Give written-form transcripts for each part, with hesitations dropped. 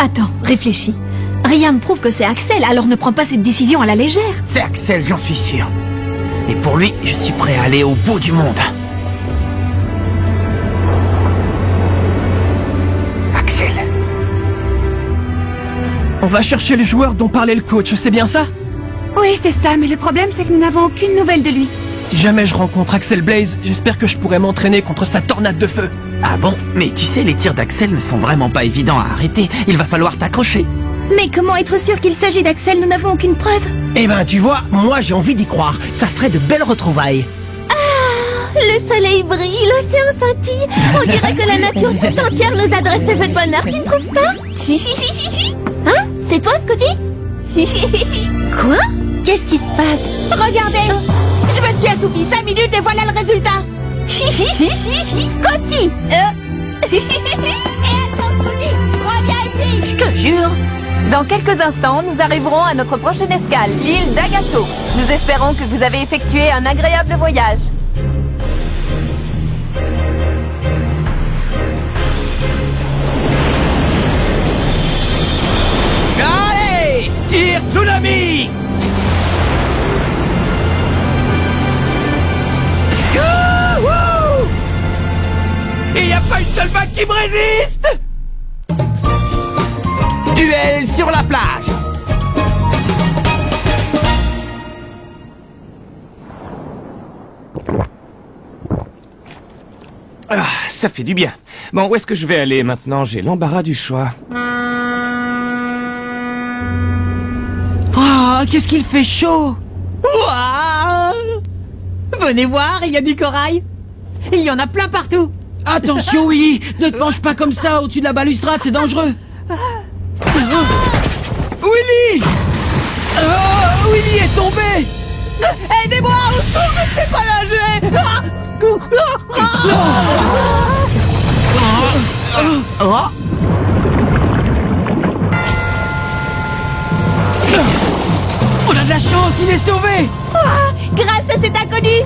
Attends, réfléchis. Rien ne prouve que c'est Axel, alors ne prends pas cette décision à la légère. C'est Axel, j'en suis sûr. Et pour lui, je suis prêt à aller au bout du monde. Axel. On va chercher le joueur dont parlait le coach, c'est bien ça? Oui, c'est ça, mais le problème c'est que nous n'avons aucune nouvelle de lui. Si jamais je rencontre Axel Blaze, j'espère que je pourrai m'entraîner contre sa tornade de feu. Ah bon? Mais tu sais, les tirs d'Axel ne sont vraiment pas évidents à arrêter. Il va falloir t'accrocher. Mais comment être sûr qu'il s'agit d'Axel? Nous n'avons aucune preuve. Eh ben, tu vois, moi j'ai envie d'y croire. Ça ferait de belles retrouvailles. Le soleil brille, l'océan scintille. On dirait que la nature tout entière nous adresse ses vœux de bonheur, tu ne trouves pas? Hein? C'est toi, Scotty? Quoi? Qu'est-ce qui se passe? Regardez! Je me suis assoupi 5 minutes et voilà le résultat! Scotty! Attends, Scotty! Reviens ici! Je te jure! Dans quelques instants, nous arriverons à notre prochaine escale, l'île d'Agato. Nous espérons que vous avez effectué un agréable voyage. Allez! Tir tsunami! Youhou! Il n'y a pas une seule vague qui me résiste! Duel sur la plage! Ah, ça fait du bien. Bon, où est-ce que je vais aller maintenant? J'ai l'embarras du choix. Oh, qu'est-ce qu'il fait chaud! Waouh! Venez voir, il y a du corail. Il y en a plein partout. Attention, Willy, ne te penche pas comme ça au-dessus de la balustrade, c'est dangereux. Willy! Oh, Willy est tombé! Aidez-moi, au secours, je ne sais pas nager! On a de la chance, il est sauvé! Grâce à cet inconnu!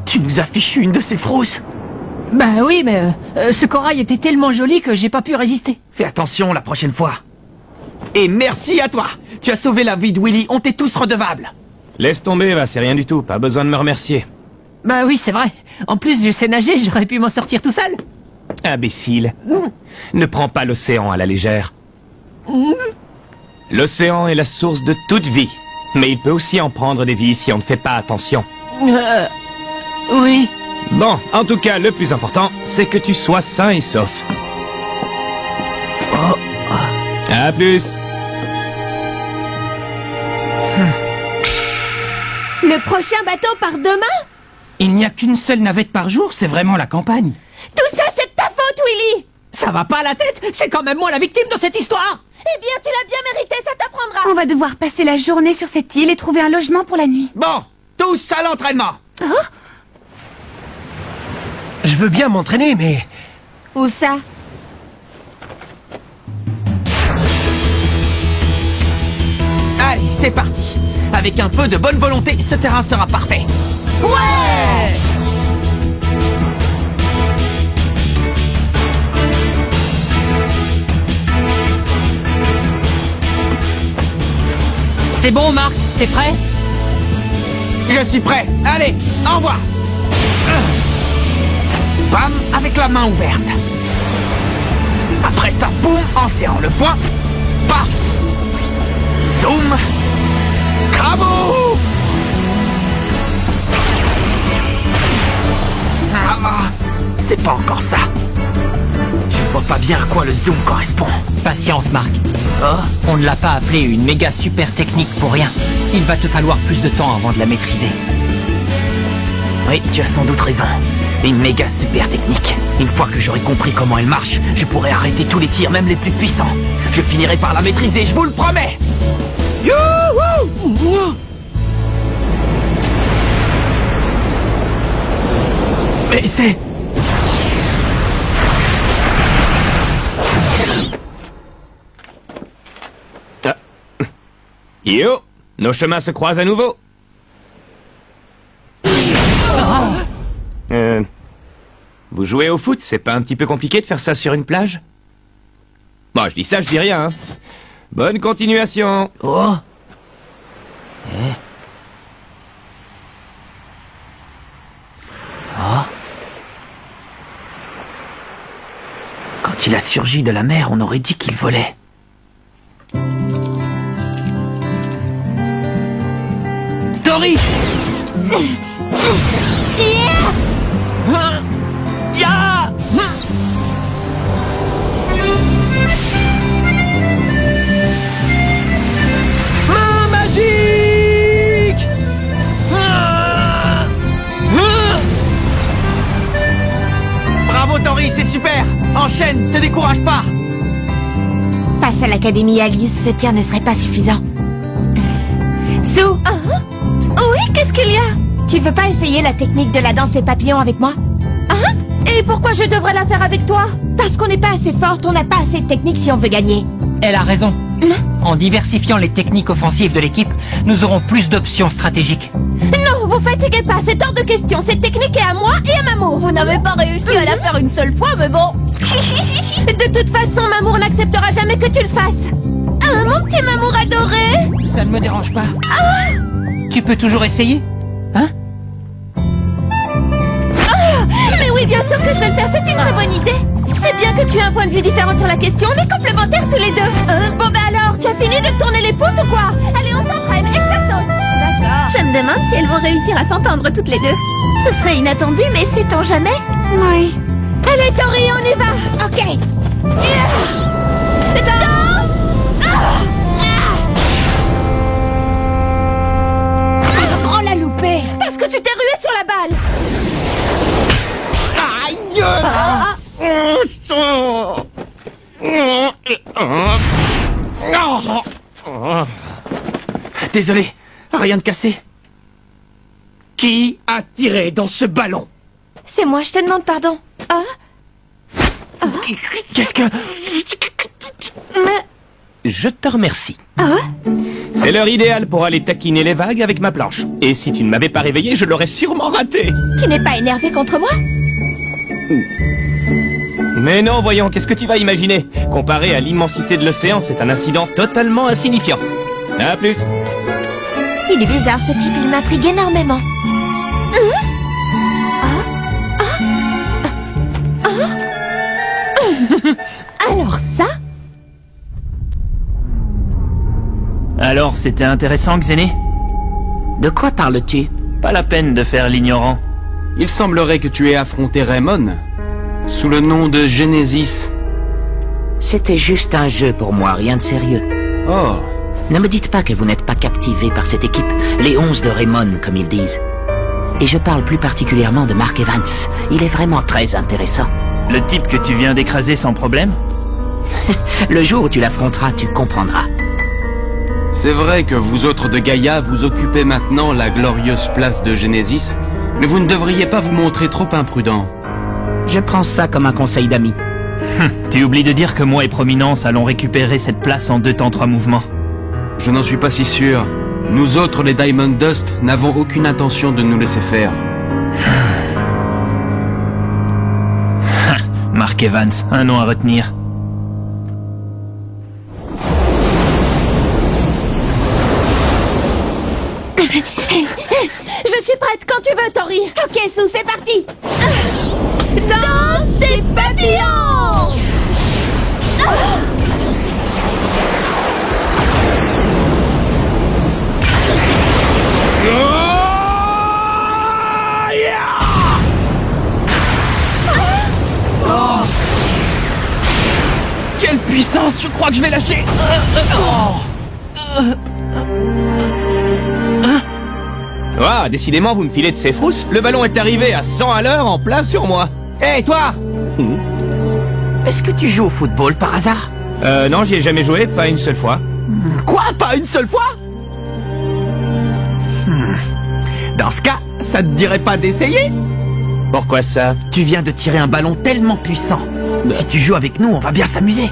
Tu nous as fichu une de ces frousses. Bah oui, mais ce corail était tellement joli que j'ai pas pu résister. Fais attention la prochaine fois. Et merci à toi. Tu as sauvé la vie de Willy, on t'est tous redevables. Laisse tomber, va, c'est rien du tout. Pas besoin de me remercier. Bah oui, c'est vrai. En plus, je sais nager, j'aurais pu m'en sortir tout seul. Imbécile. Ne prends pas l'océan à la légère. L'océan est la source de toute vie. Mais il peut aussi en prendre des vies si on ne fait pas attention. Oui. Bon, en tout cas, le plus important, c'est que tu sois sain et sauf. À plus. Le prochain bateau part demain? Il n'y a qu'une seule navette par jour, c'est vraiment la campagne. Tout ça, c'est de ta faute, Willy! Ça va pas à la tête, c'est quand même moi la victime de cette histoire. Eh bien, tu l'as bien mérité, ça t'apprendra! On va devoir passer la journée sur cette île et trouver un logement pour la nuit. Bon, tous à l'entraînement. Je veux bien m'entraîner, mais... Où ça? Allez, c'est parti. Avec un peu de bonne volonté, ce terrain sera parfait. Ouais! C'est bon, Marc, t'es prêt? Je suis prêt. Allez, envoie. Bam, avec la main ouverte. Après ça, boum, en serrant le poing. Paf. Zoom. Crabo. C'est pas encore ça. Je vois pas bien à quoi le zoom correspond. Patience, Marc. Oh, On ne l'a pas appelée une méga super technique pour rien. Il va te falloir plus de temps avant de la maîtriser. oui, tu as sans doute raison. Une méga super technique. Une fois que j'aurai compris comment elle marche, je pourrai arrêter tous les tirs, même les plus puissants. Je finirai par la maîtriser, je vous le promets. Youhou! Mais c'est... Yo, nos chemins se croisent à nouveau. Vous jouez au foot, c'est pas un petit peu compliqué de faire ça sur une plage? Bon, je dis ça, je dis rien, hein. Bonne continuation. Oh. Oh. Quand il a surgi de la mer, on aurait dit qu'il volait. Tori! Ya! Main magique! Bravo Tori, c'est super. Enchaîne, te décourage pas. Passe à l'Académie Alice, ce tir ne serait pas suffisant. Sue, Oui, qu'est-ce qu'il y a? tu veux pas essayer la technique de la danse des papillons avec moi? Et pourquoi je devrais la faire avec toi? Parce qu'on n'est pas assez forte, on n'a pas assez de technique si on veut gagner. Elle a raison. En diversifiant les techniques offensives de l'équipe, nous aurons plus d'options stratégiques. Non, vous fatiguez pas, c'est hors de question. Cette technique est à moi et à Mamour. Vous n'avez pas réussi à la faire une seule fois, mais bon. De toute façon, Mamour n'acceptera jamais que tu le fasses. Ah, mon petit Mamour adoré. Ça ne me dérange pas. Tu peux toujours essayer? Hein? Mais oui, bien sûr que je vais le faire, c'est une très bonne idée. C'est bien que tu aies un point de vue différent sur la question, on est complémentaires tous les deux. Bon bah alors, tu as fini de tourner les pouces ou quoi? Allez, on s'entraîne et que ça saute. D'accord. Je me demande si elles vont réussir à s'entendre toutes les deux. Ce serait inattendu, mais sait-on jamais? Oui. Allez, Tori, on y va. Ok. Danse! Oh, la loupée! Parce que tu t'es rué sur la balle. Désolé, rien de cassé. Qui a tiré dans ce ballon? C'est moi, je te demande pardon. Qu'est-ce que... Je te remercie. C'est l'heure idéale pour aller taquiner les vagues avec ma planche. Et si tu ne m'avais pas réveillé, je l'aurais sûrement raté. Tu n'es pas énervé contre moi? Mais non, voyons, qu'est-ce que tu vas imaginer? Comparé à l'immensité de l'océan, c'est un incident totalement insignifiant. À plus. Il est bizarre, ce type, il m'intrigue énormément. Alors ça? Alors, c'était intéressant, Xéné? De quoi parles-tu? Pas la peine de faire l'ignorant. Il semblerait que tu aies affronté Raymond sous le nom de Genesis. C'était juste un jeu pour moi, rien de sérieux. Oh, Ne me dites pas que vous n'êtes pas captivé par cette équipe, les 11 de Raymond, comme ils disent. Et je parle plus particulièrement de Mark Evans. Il est vraiment très intéressant. Le type que tu viens d'écraser sans problème? Le jour où tu l'affronteras, tu comprendras. c'est vrai que vous autres de Gaïa, vous occupez maintenant la glorieuse place de Genesis, mais vous ne devriez pas vous montrer trop imprudent. Je prends ça comme un conseil d'ami. Tu oublies de dire que moi et Prominence allons récupérer cette place en 2 temps 3 mouvements. Je n'en suis pas si sûr. Nous autres, les Diamond Dust, n'avons aucune intention de nous laisser faire. Mark Evans, un nom à retenir. Je suis prête quand tu veux, Tori. Ok, Sue, c'est parti! Danse des papillons. Quelle puissance! Je crois que je vais lâcher! Ah, décidément, vous me filez de ces frousses. Le ballon est arrivé à 100 à l'heure en plein sur moi. Hé, toi! Est-ce que tu joues au football par hasard? Non, j'y ai jamais joué, pas une seule fois. Quoi? Pas une seule fois? Dans ce cas, ça te dirait pas d'essayer? Pourquoi ça? Tu viens de tirer un ballon tellement puissant. Si tu joues avec nous, on va bien s'amuser.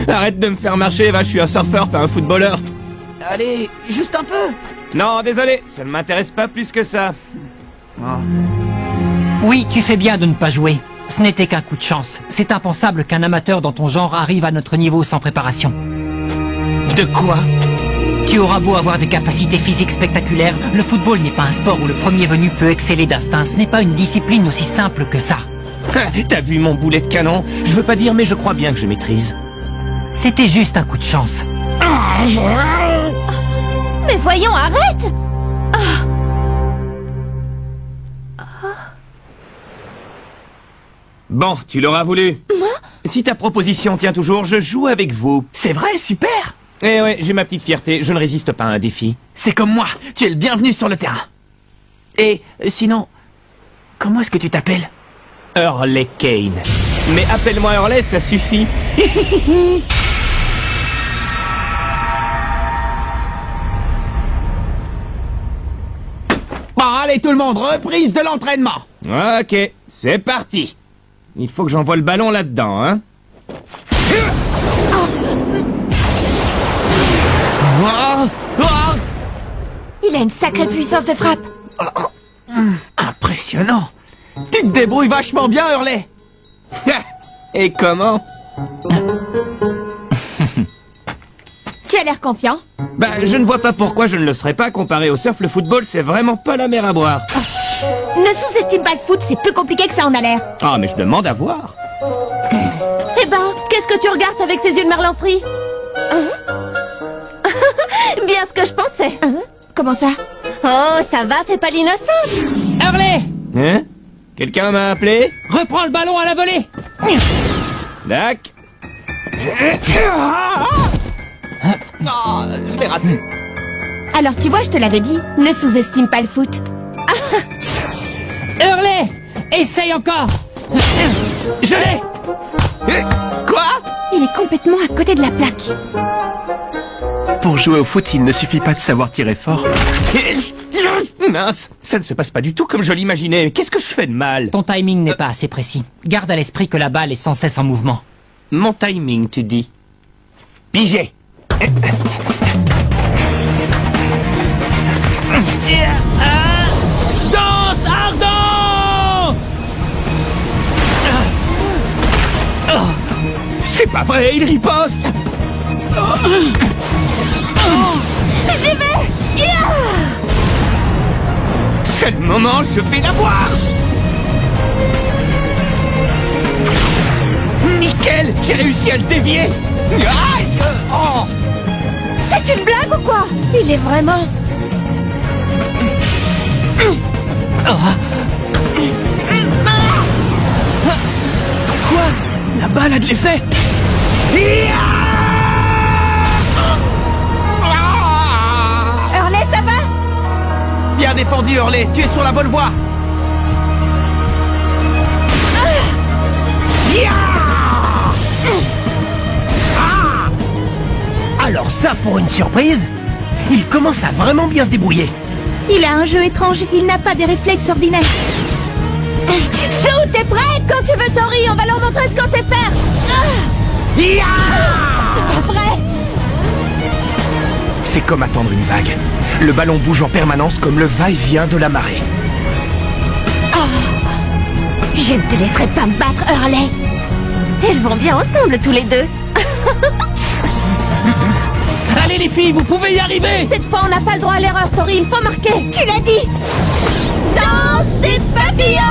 Arrête de me faire marcher, va, je suis un surfeur, pas un footballeur. Allez, juste un peu. Non, désolé, ça ne m'intéresse pas plus que ça. Oui, tu fais bien de ne pas jouer. Ce n'était qu'un coup de chance. C'est impensable qu'un amateur dans ton genre arrive à notre niveau sans préparation. De quoi? Tu auras beau avoir des capacités physiques spectaculaires, le football n'est pas un sport où le premier venu peut exceller d'instinct. Ce n'est pas une discipline aussi simple que ça. T'as vu mon boulet de canon? Je veux pas dire, mais je crois bien que je maîtrise. C'était juste un coup de chance. Mais voyons, arrête! Bon, tu l'auras voulu. Moi? Si ta proposition tient toujours, je joue avec vous. C'est vrai, super. Eh ouais, j'ai ma petite fierté, je ne résiste pas à un défi. C'est comme moi, tu es le bienvenu sur le terrain. Et sinon, comment est-ce que tu t'appelles? Hurley Kane. Mais appelle-moi Hurley, ça suffit. Bon, allez tout le monde, reprise de l'entraînement. Ok, c'est parti. Il faut que j'envoie le ballon là-dedans, hein. Il a une sacrée puissance de frappe. Impressionnant. Tu te débrouilles vachement bien, Hurley. Et comment? Tu as l'air confiant. Bah, je ne vois pas pourquoi je ne le serais pas. Comparé au surf, le football, c'est vraiment pas la mer à boire. Ne sous-estime pas le foot, c'est plus compliqué que ça en a l'air. Ah, mais je demande à voir. Eh ben, qu'est-ce que tu regardes avec ces yeux de merlan frit? Bien ce que je pensais. Comment ça? Oh, ça va, fais pas l'innocente. Hurley! Hein? Quelqu'un m'a appelé? Reprends le ballon à la volée! Dac. Je l'ai raté. Alors tu vois, je te l'avais dit, ne sous-estime pas le foot. Hurley! Essaye encore! Je l'ai. Quoi? Il est complètement à côté de la plaque. Pour jouer au foot, il ne suffit pas de savoir tirer fort. Mince, ça ne se passe pas du tout comme je l'imaginais. Qu'est-ce que je fais de mal? Ton timing n'est pas assez précis. Garde à l'esprit que la balle est sans cesse en mouvement. Mon timing, tu dis. Pigé. Danse ardente. C'est pas vrai, il riposte. J'y vais. Yeah. C'est le moment, je vais l'avoir. Nickel, j'ai réussi à le dévier. Aïe. Oh. C'est une blague ou quoi? Il est vraiment... Quoi? La balle a de l'effet. Hurley, ça va? Bien défendu, Hurley. Tu es sur la bonne voie. Alors ça, pour une surprise, il commence à vraiment bien se débrouiller. Il a un jeu étrange, il n'a pas des réflexes ordinaires. Sue, t'es prête? Quand tu veux, Tori, on va leur montrer ce qu'on sait faire. C'est pas vrai. C'est comme attendre une vague. Le ballon bouge en permanence comme le va-et-vient de la marée. Je ne te laisserai pas me battre, Hurley. Ils vont bien ensemble, tous les deux. Allez les filles, vous pouvez y arriver. Cette fois, on n'a pas le droit à l'erreur, Tori, il faut marquer. Tu l'as dit. Danse des papillons.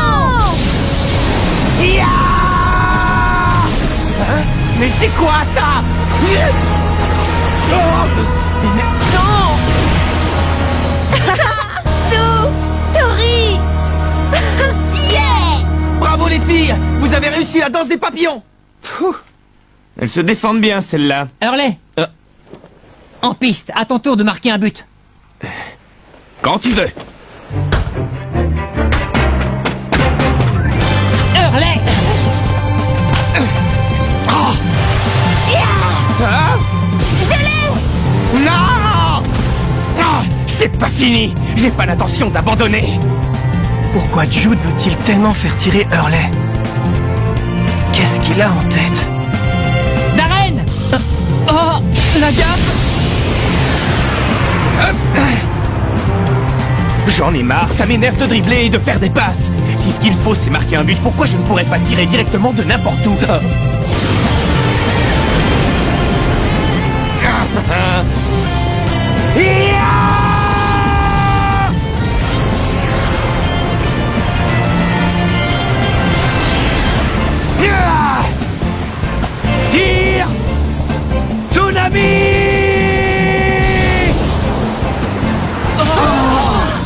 Mais c'est quoi ça? Sue, Tori. Yeah. Bravo les filles. Vous avez réussi la danse des papillons. Elles se défendent bien, celles-là. Hurley! En piste, à ton tour de marquer un but. Quand tu veux. Hurley! Je l'ai. Non! Ah, c'est pas fini. J'ai pas l'intention d'abandonner. Pourquoi Jude veut-il tellement faire tirer Hurley? Qu'est-ce qu'il a en tête? Darren! Oh, la gaffe. Je J'en ai marre, ça m'énerve de dribbler et de faire des passes. Si ce qu'il faut c'est marquer un but, pourquoi je ne pourrais pas tirer directement de n'importe où? Tire! Tsunami!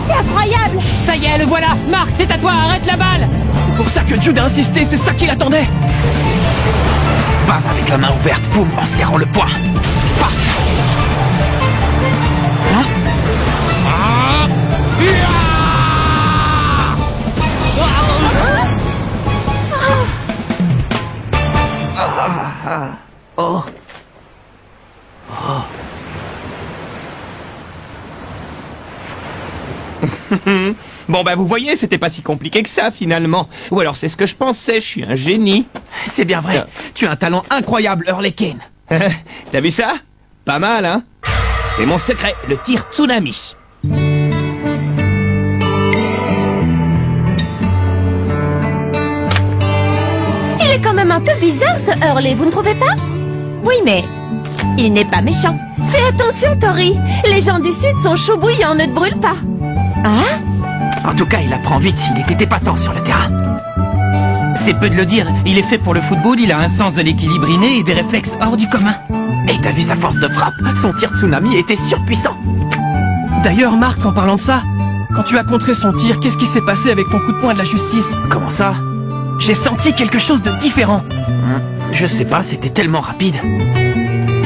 C'est incroyable! Ça y est, le voilà. Marc, c'est à toi, arrête la balle. C'est pour ça que Jude a insisté, c'est ça qu'il attendait. Bam, avec la main ouverte, boum, en serrant le poing. Paf. Hein? Oh. Bon bah vous voyez, c'était pas si compliqué que ça finalement. Ou alors c'est ce que je pensais, je suis un génie. C'est bien vrai. Tu as un talent incroyable, Hurley Kane. T'as vu ça? Pas mal, hein? C'est mon secret, le tir tsunami. Il est quand même un peu bizarre ce Hurley, vous ne trouvez pas? Oui, mais il n'est pas méchant. Fais attention, Tori. Les gens du Sud sont chauds bouillants, ne te brûle pas. Hein? En tout cas, il apprend vite, il était épatant sur le terrain. C'est peu de le dire, il est fait pour le football, il a un sens de l'équilibre inné et des réflexes hors du commun. Et t'as vu sa force de frappe? Son tir tsunami était surpuissant. D'ailleurs, Marc, en parlant de ça, quand tu as contré son tir, qu'est-ce qui s'est passé avec ton coup de poing de la justice? Comment ça? J'ai senti quelque chose de différent. Je sais pas, c'était tellement rapide.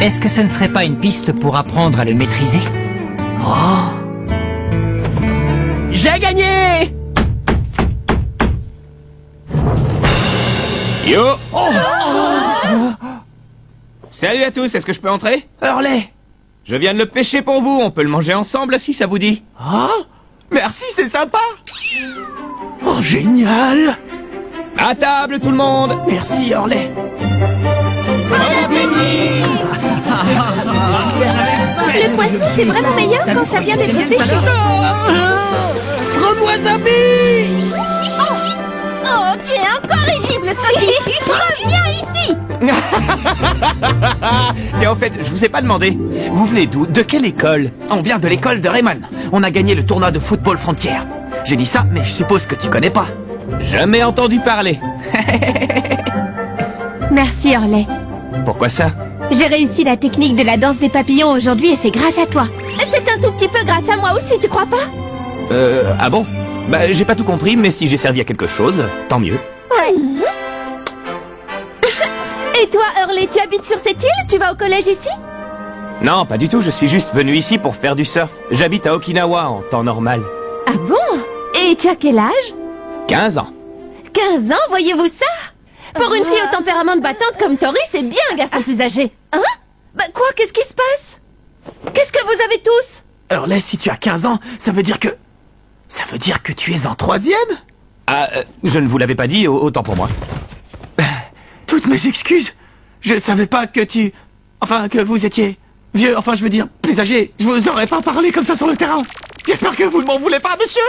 Est-ce que ce ne serait pas une piste pour apprendre à le maîtriser? Oh! J'ai gagné! Yo! Salut à tous, est-ce que je peux entrer? Hurley! Je viens de le pêcher pour vous, on peut le manger ensemble si ça vous dit. Oh! Merci, c'est sympa! Oh, génial! À table tout le monde! Merci, Hurley! Le poisson, c'est vraiment meilleur quand ça vient d'être pêché. Oh, tu es incorrigible, Scotty. Reviens ici. Tiens, en fait, je vous ai pas demandé. Vous venez d'où? De quelle école? On vient de l'école de Rayman. On a gagné le tournoi de football frontière. J'ai dit ça, mais je suppose que tu connais pas. Jamais entendu parler. Merci, Hurley. Pourquoi ça? J'ai réussi la technique de la danse des papillons aujourd'hui et c'est grâce à toi. C'est un tout petit peu grâce à moi aussi, tu crois pas? Ah bon? Bah, j'ai pas tout compris, mais si j'ai servi à quelque chose, tant mieux. Ouais. Et toi, Hurley, tu habites sur cette île? Tu vas au collège ici? Non, pas du tout, je suis juste venu ici pour faire du surf. J'habite à Okinawa en temps normal. Ah bon? Et tu as quel âge? 15 ans. 15 ans, voyez-vous ça? Pour une fille au tempérament de battante comme Tori, c'est bien un garçon plus âgé. Hein? Bah quoi, qu'est-ce qui se passe? Qu'est-ce que vous avez tous? Hurley, si tu as 15 ans, ça veut dire que... Ça veut dire que tu es en 3e? Ah, je ne vous l'avais pas dit, autant pour moi. Toutes mes excuses. Je savais pas que tu... Enfin, que vous étiez vieux, enfin je veux dire, plus âgé. Je vous aurais pas parlé comme ça sur le terrain. J'espère que vous ne m'en voulez pas, monsieur.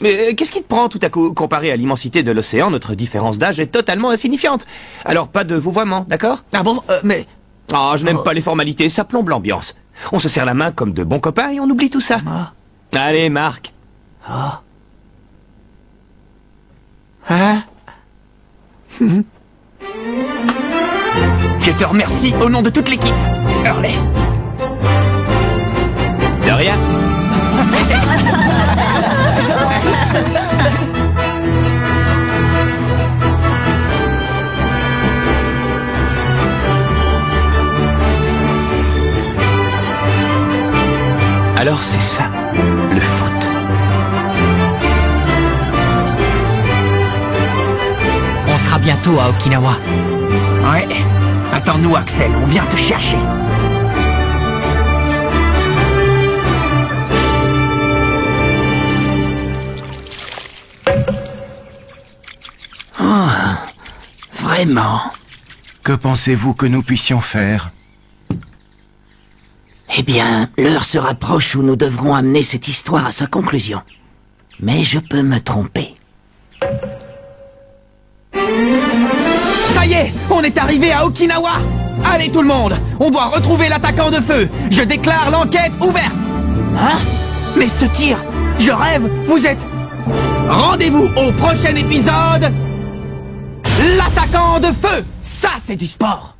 Mais qu'est-ce qui te prend tout à coup? Comparé à l'immensité de l'océan, notre différence d'âge est totalement insignifiante. Alors pas de vouvoiement, d'accord? Ah bon, mais... Ah, je n'aime pas les formalités, ça plombe l'ambiance. On se serre la main comme de bons copains et on oublie tout ça. Allez, Marc. Ah. Hein? Je te remercie au nom de toute l'équipe, Hurley. De rien. Alors c'est ça, le foot. On sera bientôt à Okinawa. Ouais. Attends-nous, Axel, on vient te chercher. Oh, vraiment. Que pensez-vous que nous puissions faire? Eh bien, l'heure se rapproche où nous devrons amener cette histoire à sa conclusion. Mais je peux me tromper. Ça y est, on est arrivé à Okinawa. Allez tout le monde, on doit retrouver l'attaquant de feu. Je déclare l'enquête ouverte. Hein? Mais ce tir, je rêve, vous êtes... Rendez-vous au prochain épisode. L'attaquant de feu, ça c'est du sport.